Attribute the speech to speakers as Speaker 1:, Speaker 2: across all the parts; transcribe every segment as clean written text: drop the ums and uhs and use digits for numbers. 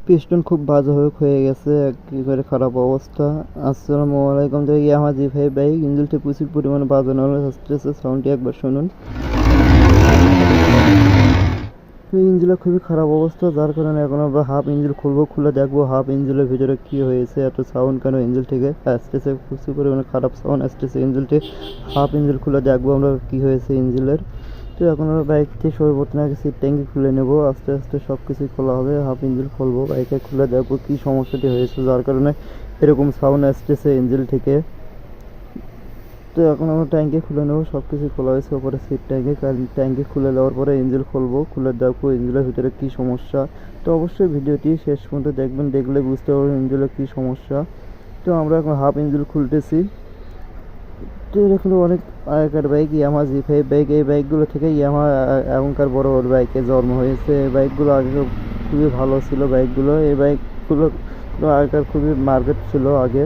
Speaker 1: Piston খুব বাজেভাবে ক্ষয়ে গেছে, একেবারে খারাপ অবস্থা। আসসালামু আলাইকুম। তো ইয়ামাহা G5 বাইক, ইঞ্জিনটি প্রচুর পরিমাণে বাজানো হলে আসতেছে, সাউন্ডটি একবার শুনুন। ইঞ্জিনের খুবই খারাপ অবস্থা, যার কারণে এখন আমরা হাফ ইঞ্জিন খুলবো, খুলে দেখবো হাফ ইঞ্জিনের ভিতরে কি হয়েছে, এত সাউন্ড কেন ইঞ্জিন থেকে আসতেছে, প্রচুর পরিমাণে খারাপ সাউন্ড আসতেছে ইঞ্জিনটি। হাফ ইঞ্জিন খুলে দেখবো আমরা কি হয়েছে ইঞ্জিনের। তো এখন আমরা বাইকটি সর্বপ্রথম আগে সিট ট্যাঙ্কি খুলে নেব, আস্তে আস্তে সব কিছুই খোলা হবে। হাফ ইঞ্জিন খুলবো, বাইকে খুলে দেখবো কি সমস্যাটি হয়েছে যার কারণে এরকম সাউন্ড আসতেছে ইঞ্জিন থেকে। তো এখন আমরা ট্যাঙ্কি খুলে নেবো, সব কিছু খোলা হয়েছে ওপরে সিট ট্যাঙ্কি। ট্যাঙ্কি খুলে দেওয়ার পরে ইঞ্জিন খুলবো, খুলে দেখবো ইঞ্জিনের ভিতরে কি সমস্যা। তো অবশ্যই ভিডিওটি শেষ পর্যন্ত দেখবেন, দেখলে বুঝতে পারবেন ইঞ্জিনের কি সমস্যা। তো আমরা এখন হাফ ইঞ্জিন খুলতেছি। তো এরকম অনেক আগেকার বাইক, ইয়ামাহা G5 বাইক, এই বাইকগুলো থেকে ইয়ামাহা এখনকার বড় বড় বাইকে জন্ম হয়েছে। এই বাইকগুলো আগে খুবই ভালো ছিল বাইকগুলো, এই বাইকগুলো আগেকার খুবই মার্কেট ছিল আগে।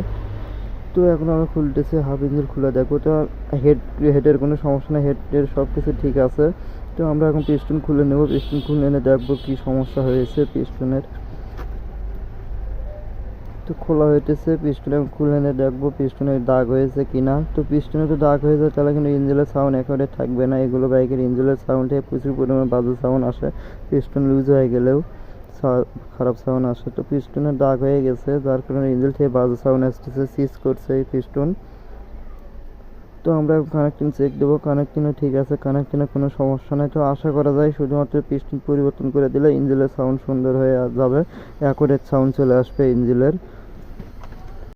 Speaker 1: তো এখন আমরা খুলতেছি, হাফ ইঞ্জিন খুলে দেখো। তো হেডের কোনো সমস্যা নেই, হেডের সব কিছু ঠিক আছে। তো আমরা এখন পিস্টন খুলে নেব, পিস্টন খুলে এনে দেখবো কি সমস্যা হয়েছে পিস্টনের। তো খোলা হইতেছে, পিস্টন এখন খুলে এনে দেখবো পিস্টনের দাগ হয়েছে কিনা। তো পিস্টনে তো দাগ হয়ে যায় তাহলে কিন্তু ইঞ্জিনের সাউন্ড একেবারে থাকবে না। এগুলো বাইকের ইঞ্জিনের সাউন্ডে প্রচুর পরিমাণে বাজে সাউন্ড আসে, পিস্টন লুজ হয়ে গেলেও খারাপ সাউন্ড আসে। তো পিস্টনের দাগ হয়ে গেছে, যার কারণে ইঞ্জিন থেকে বাজে সাউন্ড আসতেছে, সিজ করছে এই পিস্টন। তো আমরা কানেক্টিং চেক দেবো, কানেক্টিংও ঠিক আছে, কানেক্টিংয়ে কোনো সমস্যা নেই। তো আশা করা যায় শুধুমাত্র পিস্টন পরিবর্তন করে দিলে ইঞ্জিনের সাউন্ড সুন্দর হয়ে যাবে, অ্যাকুরেট সাউন্ড চলে আসবে ইঞ্জিনের।